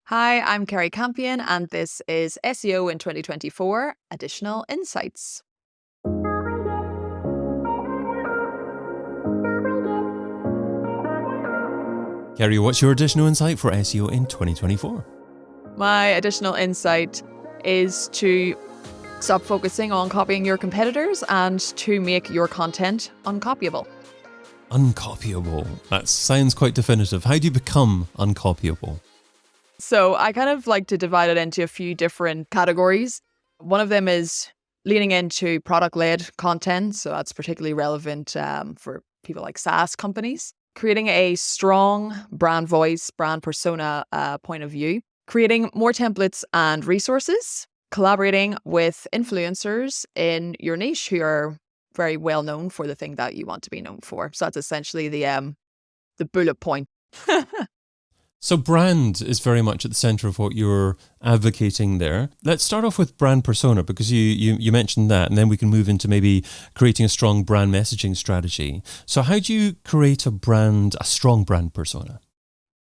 Hi, I'm Kerry Campion, and this is SEO in 2024 Additional Insights. Kerry, what's your additional insight for SEO in 2024? My additional insight is to stop focusing on copying your competitors and to make your content uncopyable. Uncopyable. That sounds quite definitive. How do you become uncopyable? So I kind of like to divide it into a few different categories. One of them is leaning into product-led content. So that's particularly relevant for people like SaaS companies. Creating a strong brand voice, brand persona point of view. Creating more templates and resources. Collaborating with influencers in your niche who are very well known for the thing that you want to be known for. So that's essentially the bullet point. So brand is very much at the center of what you're advocating there. Let's start off with brand persona, because you mentioned that, and then we can move into maybe creating a strong brand messaging strategy. So how do you create a strong brand persona?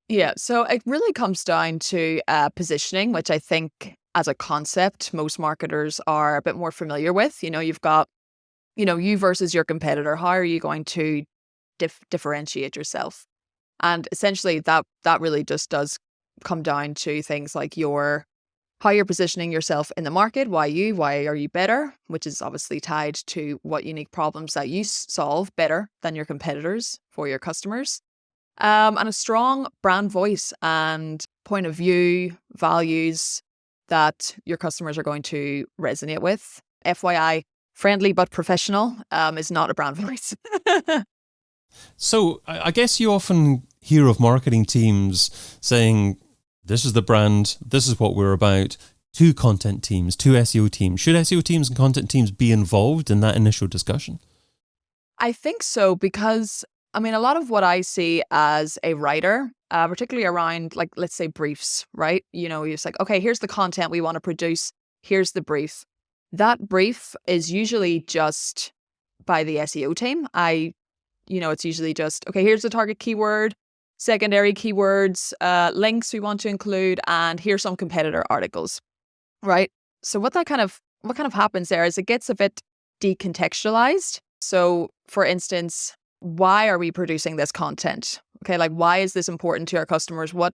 Yeah, so it really comes down to positioning, which I think as a concept, most marketers are a bit more familiar with. You've got, you versus your competitor. How are you going to differentiate yourself? And essentially that really just does come down to things like how you're positioning yourself in the market, why are you better, which is obviously tied to what unique problems that you solve better than your competitors for your customers. And a strong brand voice and point of view, values that your customers are going to resonate with. FYI, friendly but professional is not a brand voice. So I guess you often hear of marketing teams saying, this is the brand, this is what we're about, two content teams, two SEO teams. Should SEO teams and content teams be involved in that initial discussion? I think so, because a lot of what I see as a writer, particularly around, like, let's say briefs, right? You're just like, okay, here's the content we want to produce. Here's the brief. That brief is usually just by the SEO team. It's usually just, okay, here's the target keyword, secondary keywords, links we want to include, and here's some competitor articles, right? So what kind of happens there is it gets a bit decontextualized. So for instance, why are we producing this content? Okay, like, why is this important to our customers? What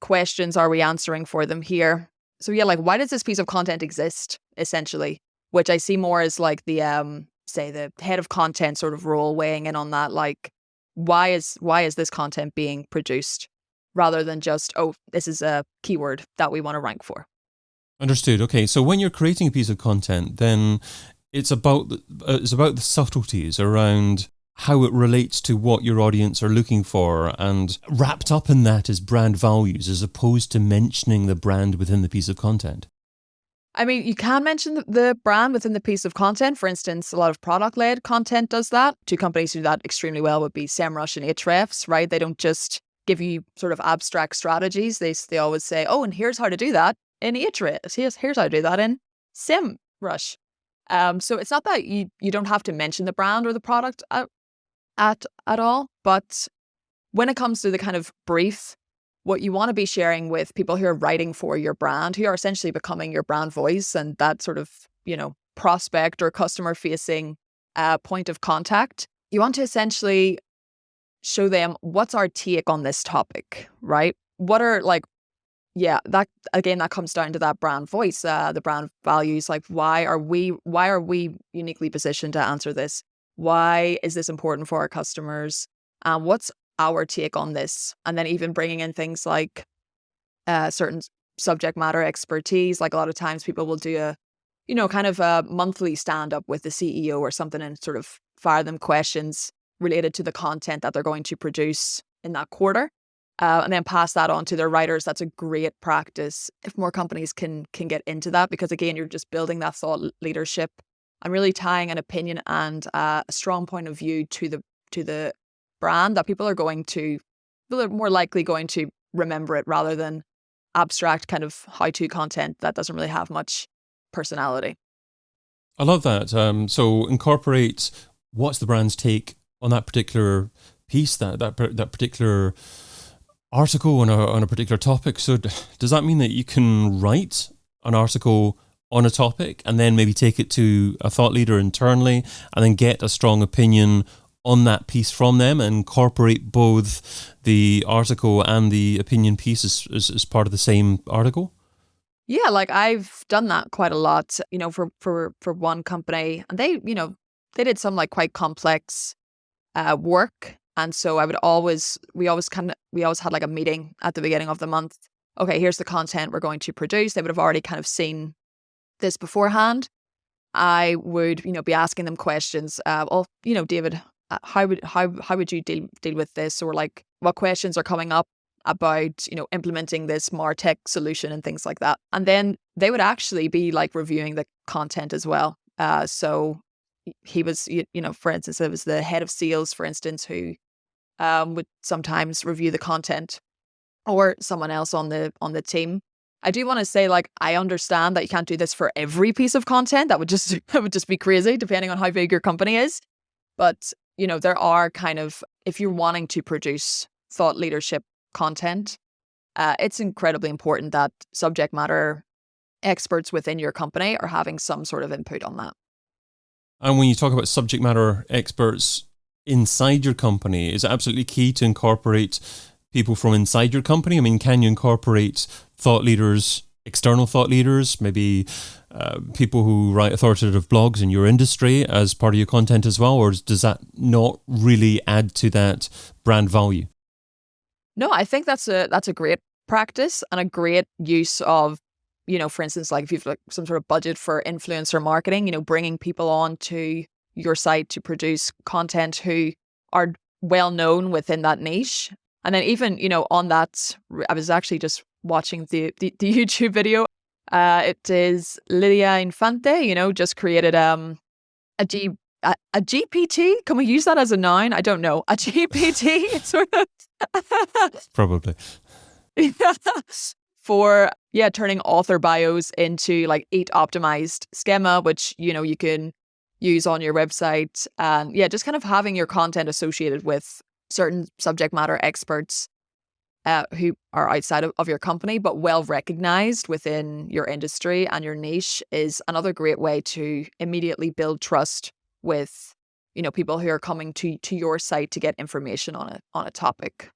questions are we answering for them here? So yeah, like, why does this piece of content exist, essentially? Which I see more as like the say the head of content sort of role weighing in on that, like, why is this content being produced, rather than just, oh, this is a keyword that we want to rank for. Understood. Okay, so when you're creating a piece of content, then it's about the subtleties around how it relates to what your audience are looking for, and wrapped up in that is brand values, as opposed to mentioning the brand within the piece of content. You can mention the brand within the piece of content. For instance, a lot of product-led content does that. Two companies who do that extremely well would be SEMrush and Ahrefs, right? They don't just give you sort of abstract strategies. They always say, oh, and here's how to do that in Ahrefs. Here's how to do that in SEMrush. So it's not that you don't have to mention the brand or the product at all, but when it comes to the kind of brief, what you want to be sharing with people who are writing for your brand, who are essentially becoming your brand voice and that sort of, prospect or customer facing point of contact, you want to essentially show them what's our take on this topic, right? What are that comes down to that brand voice, the brand values. Like, why are we uniquely positioned to answer this? Why is this important for our customers? What's our take on this? And then even bringing in things like certain subject matter expertise. Like, a lot of times people will do a kind of a monthly stand up with the CEO or something, and sort of fire them questions related to the content that they're going to produce in that quarter, and then pass that on to their writers. That's a great practice if more companies can get into that, because again, you're just building that thought leadership and really tying an opinion and a strong point of view to the brand that people are more likely going to remember it, rather than abstract kind of how-to content that doesn't really have much personality. I love that. So incorporate what's the brand's take on that particular piece, that particular article on a particular topic. So does that mean that you can write an article on a topic and then maybe take it to a thought leader internally and then get a strong opinion on that piece from them and incorporate both the article and the opinion piece as part of the same article? Yeah, like I've done that quite a lot, for one company, and they did some like quite complex work. And so we always had like a meeting at the beginning of the month. Okay, here's the content we're going to produce. They would have already kind of seen this beforehand. I would, be asking them questions. David, how would you deal with this? Or like, what questions are coming up about, implementing this MarTech solution and things like that. And then they would actually be like reviewing the content as well. So he was, for instance, it was the head of sales, for instance, who would sometimes review the content, or someone else on the team. I do want to say, like, I understand that you can't do this for every piece of content. That would just be crazy, depending on how big your company is. But, there are kind of, if you're wanting to produce thought leadership content, it's incredibly important that subject matter experts within your company are having some sort of input on that. And when you talk about subject matter experts inside your company, is it absolutely key to incorporate people from inside your company? I mean, can you incorporate thought leaders, external thought leaders, maybe people who write authoritative blogs in your industry as part of your content as well? Or does that not really add to that brand value? No, I think that's a great practice and a great use of, for instance, like if you've like some sort of budget for influencer marketing, bringing people on to your site to produce content who are well known within that niche. And then even, on that, I was actually just watching the YouTube video. It is Lydia Infante, just created a GPT. Can we use that as a noun? I don't know. A GPT sort of. Probably. For turning author bios into like 8 optimized schema, which you can use on your website, and just kind of having your content associated with certain subject matter experts who are outside of your company but well recognized within your industry and your niche is another great way to immediately build trust with people who are coming to your site to get information on a topic.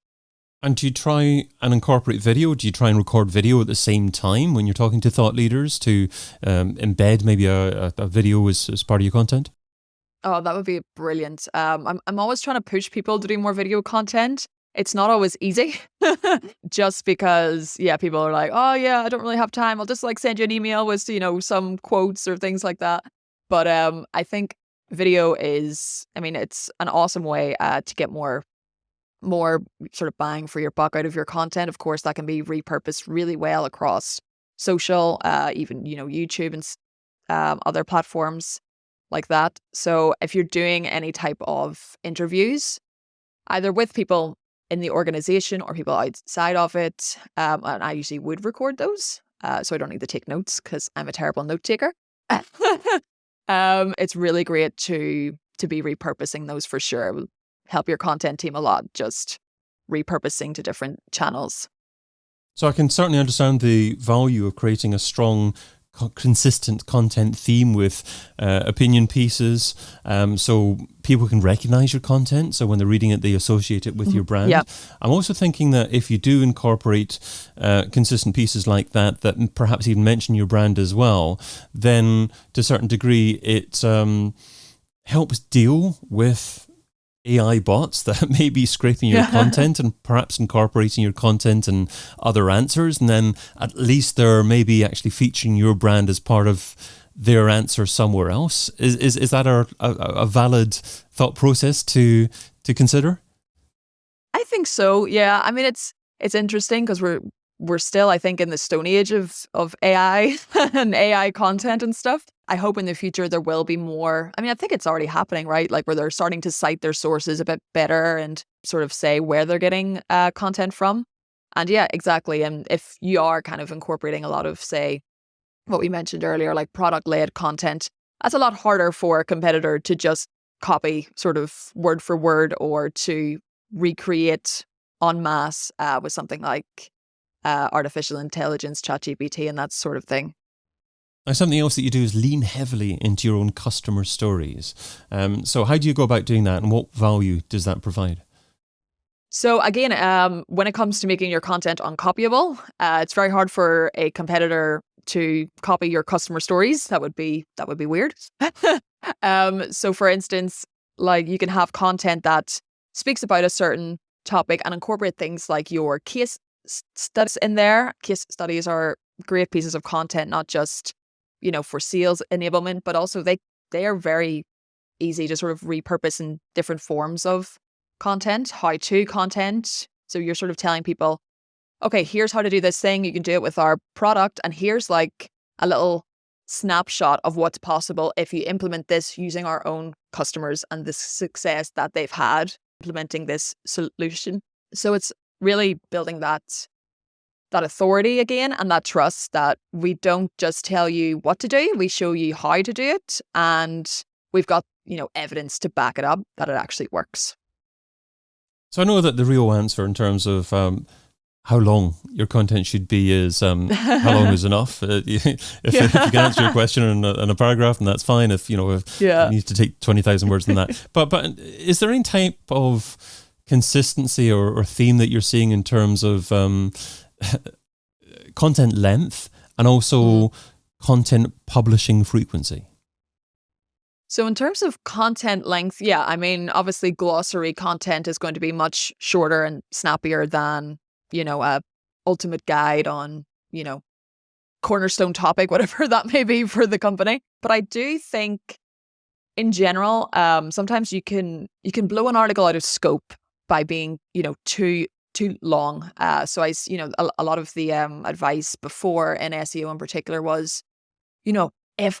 And do you try and incorporate video? Do you try and record video at the same time when you're talking to thought leaders to embed maybe a video as part of your content? Oh, that would be brilliant. I'm always trying to push people to do more video content. It's not always easy, just because people are like, oh yeah, I don't really have time. I'll just like send you an email with some quotes or things like that. But I think video is, it's an awesome way to get more sort of bang for your buck out of your content. Of course, that can be repurposed really well across social, even YouTube and other platforms like that. So if you're doing any type of interviews, either with people in the organization or people outside of it, and I usually would record those, so I don't need to take notes because I'm a terrible note taker. It's really great to be repurposing those for sure. It will help your content team a lot, just repurposing to different channels. So I can certainly understand the value of creating a strong, consistent content theme with opinion pieces, so people can recognize your content. So when they're reading it, they associate it with your brand. Yeah. I'm also thinking that if you do incorporate consistent pieces like that perhaps even mention your brand as well, then to a certain degree, it helps deal with AI bots that may be scraping your content and perhaps incorporating your content and other answers, and then at least they're maybe actually featuring your brand as part of their answer somewhere else. Is that a valid thought process to consider? I think so. Yeah. It's interesting because we're still, I think, in the stone age of AI and AI content and stuff. I hope in the future there will be more. I think it's already happening, right? Like where they're starting to cite their sources a bit better and sort of say where they're getting content from. And yeah, exactly. And if you are kind of incorporating a lot of, say, what we mentioned earlier, like product-led content, that's a lot harder for a competitor to just copy sort of word for word or to recreate en masse with something like artificial intelligence, ChatGPT, and that sort of thing. Now, something else that you do is lean heavily into your own customer stories. So how do you go about doing that, and what value does that provide? So again, when it comes to making your content uncopyable, it's very hard for a competitor to copy your customer stories. That would be weird. So for instance, like you can have content that speaks about a certain topic and incorporate things like your case studies in there. Case studies are great pieces of content, not just, for sales enablement, but also they are very easy to sort of repurpose in different forms of content, how-to content. So you're sort of telling people, okay, here's how to do this thing. You can do it with our product. And here's like a little snapshot of what's possible if you implement this using our own customers and the success that they've had implementing this solution. So it's really building that authority again and that trust that we don't just tell you what to do, we show you how to do it. And we've got, evidence to back it up that it actually works. So I know that the real answer in terms of how long your content should be is how long is enough. If you can answer your question in a paragraph, and that's fine. If it needs to take 20,000 words than that. But is there any type of consistency or theme that you're seeing in terms of content length and also content publishing frequency? So in terms of content length, obviously glossary content is going to be much shorter and snappier than, a ultimate guide on, cornerstone topic, whatever that may be for the company. But I do think in general, sometimes you can blow an article out of scope by being, too long. So a lot of the advice before in SEO in particular was, if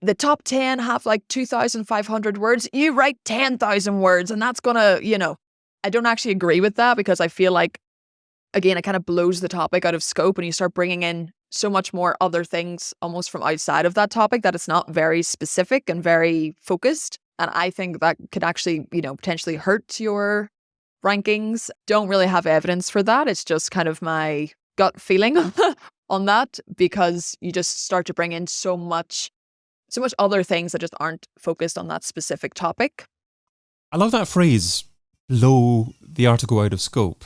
the top 10 have like 2,500 words, you write 10,000 words, and that's gonna, I don't actually agree with that, because I feel like, again, it kind of blows the topic out of scope and you start bringing in so much more other things almost from outside of that topic that it's not very specific and very focused. And I think that could actually, potentially hurt your rankings. Don't really have evidence for that. It's just kind of my gut feeling on that, because you just start to bring in so much other things that just aren't focused on that specific topic. I love that phrase, blow the article out of scope,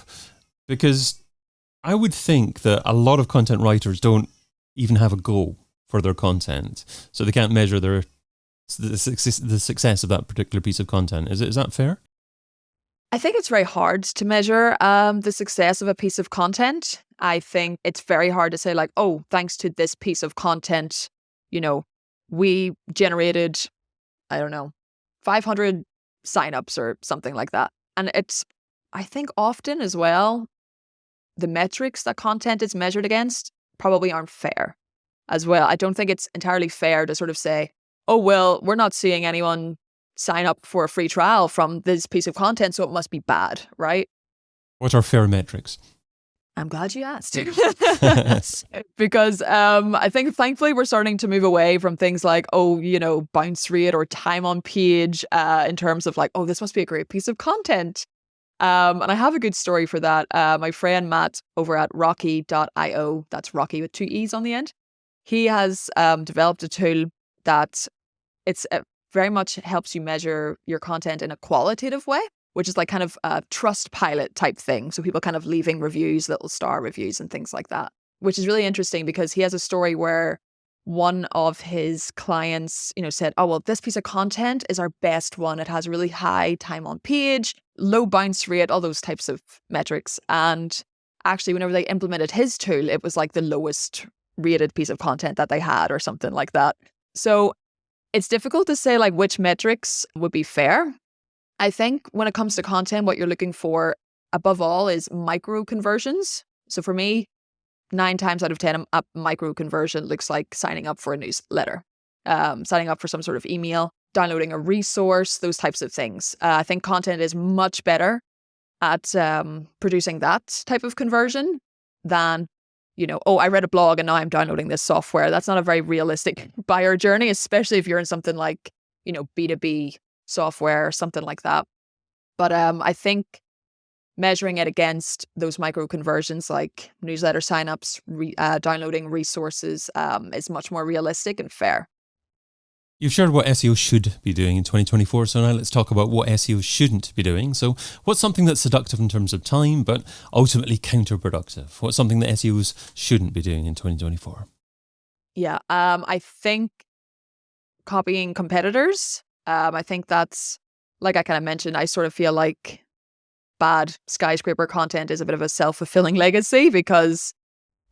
because I would think that a lot of content writers don't even have a goal for their content, so they can't measure the success of that particular piece of content. Is that fair? I think it's very hard to measure the success of a piece of content. I think it's very hard to say like, oh, thanks to this piece of content, we generated, 500 signups or something like that. And I think often as well, the metrics that content is measured against probably aren't fair as well. I don't think it's entirely fair to sort of say, oh, well, we're not seeing anyone sign up for a free trial from this piece of content, so it must be bad, right? What are fair metrics? I'm glad you asked. Because I think thankfully we're starting to move away from things like, bounce rate or time on page in terms of like, oh, this must be a great piece of content. And I have a good story for that. My friend Matt over at Rocky.io, that's Rocky with 2 E's on the end, he has developed a tool that it's very much helps you measure your content in a qualitative way, which is like kind of a Trustpilot type thing. So people kind of leaving reviews, little star reviews and things like that, which is really interesting because he has a story where one of his clients, said, oh, well, this piece of content is our best one. It has really high time on page, low bounce rate, all those types of metrics. And actually, whenever they implemented his tool, it was like the lowest rated piece of content that they had or something like that. So it's difficult to say like which metrics would be fair. I think when it comes to content, what you're looking for above all is micro conversions. So for me, 9 times out of 10, a micro conversion looks like signing up for a newsletter, signing up for some sort of email, downloading a resource, those types of things. I think content is much better at producing that type of conversion than, I read a blog and now I'm downloading this software. That's not a very realistic buyer journey, especially if you're in something like, B2B software or something like that. But I think measuring it against those micro conversions like newsletter signups, downloading resources is much more realistic and fair. You've shared what SEO should be doing in 2024, so now let's talk about what SEO shouldn't be doing. So what's something that's seductive in terms of time, but ultimately counterproductive? What's something that SEOs shouldn't be doing in 2024? Yeah, I think copying competitors. I think that's, like I kind of mentioned, I sort of feel like bad skyscraper content is a bit of a self-fulfilling legacy, because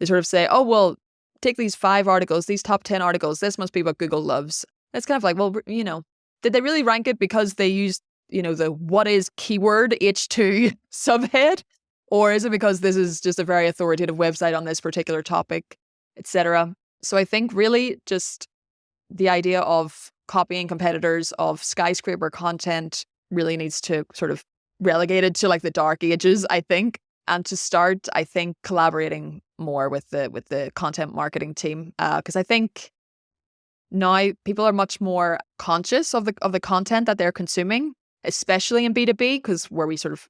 they sort of say, oh, well, take these 5 articles, these top 10 articles, this must be what Google loves. It's kind of like, well, did they really rank it because they used, the what is keyword H2 subhead? Or is it because this is just a very authoritative website on this particular topic, etc.? So I think really just the idea of copying competitors, of skyscraper content, really needs to sort of relegated to like the dark ages, I think. And to start, I think collaborating more with the content marketing team, because I think now people are much more conscious of the content that they're consuming, especially in B2B, because where we sort of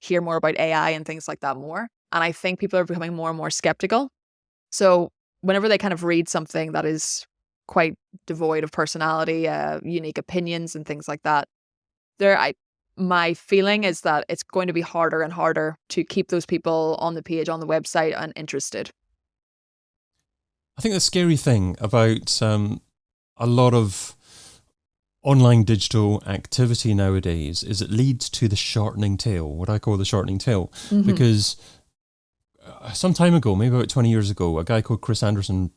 hear more about AI and things like that more. And I think people are becoming more and more skeptical. So whenever they kind of read something that is quite devoid of personality, unique opinions and things like that, my feeling is that it's going to be harder and harder to keep those people on the page, on the website, and interested. I think the scary thing about a lot of online digital activity nowadays is it leads to the shortening tail, what I call the shortening tail. Mm-hmm. Because some time ago, maybe about 20 years ago, a guy called Chris Anderson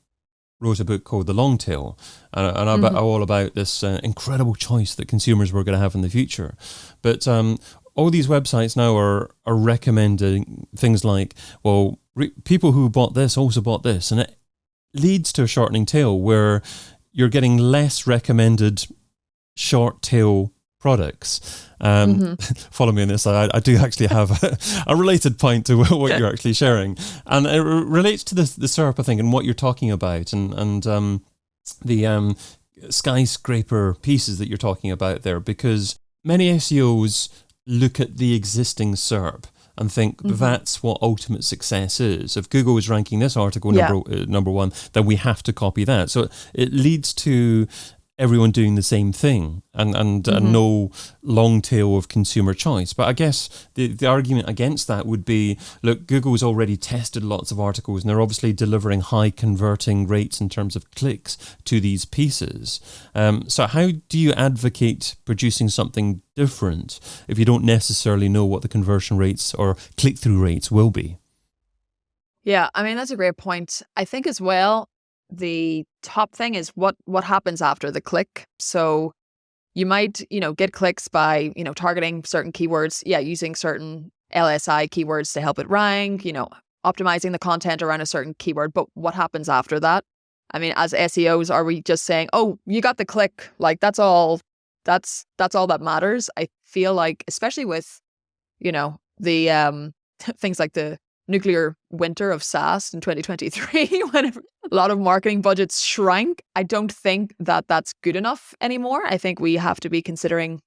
wrote a book called The Long Tail, and all about this incredible choice that consumers were going to have in the future. But all these websites now are recommending things like, well, people who bought this also bought this, and it leads to a shortening tail where you're getting less recommended short tail products. Follow me on this. I do actually have a related point to what you're actually sharing, and it relates to the SERP, I think, and what you're talking about, and the skyscraper pieces that you're talking about there, because many SEOs look at the existing SERP and think that's what ultimate success is. If Google is ranking this article number 1, then we have to copy that. So it leads to everyone doing the same thing and no long tail of consumer choice. But I guess the argument against that would be, look, Google's already tested lots of articles and they're obviously delivering high converting rates in terms of clicks to these pieces. So how do you advocate producing something different if you don't necessarily know what the conversion rates or click-through rates will be? Yeah, I mean, that's a great point. I think as well, the top thing is what happens after the click. So you might, get clicks by, targeting certain keywords, using certain LSI keywords to help it rank, optimizing the content around a certain keyword. But what happens after that? I mean, as SEOs, are we just saying, oh, you got the click, like that's all that matters? I feel like, especially with, the things like the nuclear winter of SaaS in 2023, when a lot of marketing budgets shrank, I don't think that that's good enough anymore. I think we have to be considering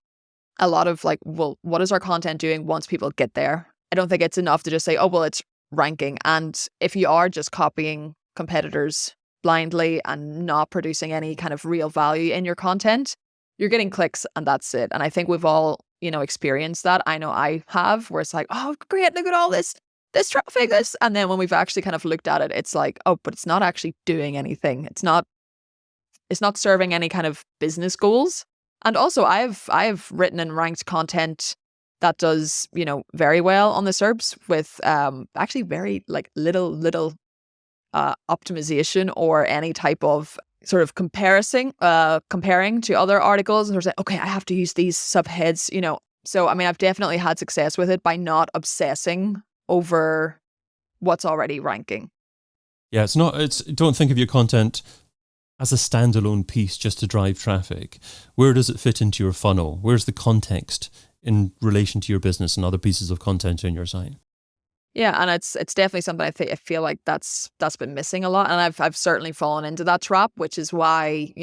a lot of like, well, what is our content doing once people get there? I don't think it's enough to just say, oh, well, it's ranking. And if you are just copying competitors blindly and not producing any kind of real value in your content, you're getting clicks and that's it. And I think we've all, experienced that. I know I have, where it's like, oh, great, look at all this traffic, and then when we've actually kind of looked at it, it's like, oh, but it's not actually doing anything. It's not serving any kind of business goals. And also I've written and ranked content that does, very well on the SERPs with actually very like little optimization or any type of sort of comparing to other articles, and sort of say, okay, I have to use these subheads, So I mean, I've definitely had success with it by not obsessing over what's already ranking. Yeah, don't think of your content as a standalone piece just to drive traffic. Where does it fit into your funnel? Where's the context in relation to your business and other pieces of content on your site? Yeah, and it's definitely something I feel like that's been missing a lot, and I've certainly fallen into that trap, which is why,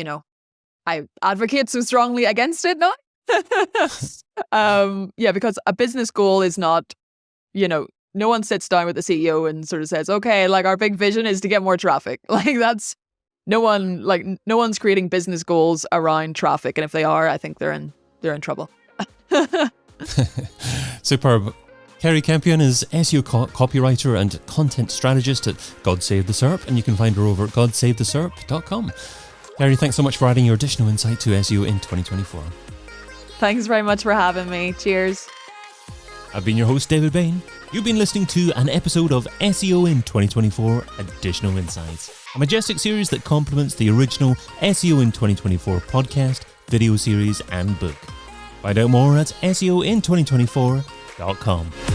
I advocate so strongly against it now. Because a business goal is not no one sits down with the CEO and sort of says, okay, like our big vision is to get more traffic. Like that's no one's creating business goals around traffic. And if they are, I think they're in trouble. Superb. Kerry Campion is SEO copywriter and content strategist at God Save the SERP, and you can find her over at godsavetheserp.com. Kerry, thanks so much for adding your additional insight to SEO in 2024. Thanks very much for having me. Cheers. I've been your host, David Bain. You've been listening to an episode of SEO in 2024 Additional Insights, a Majestic series that complements the original SEO in 2024 podcast, video series, and book. Find out more at SEOin2024.com.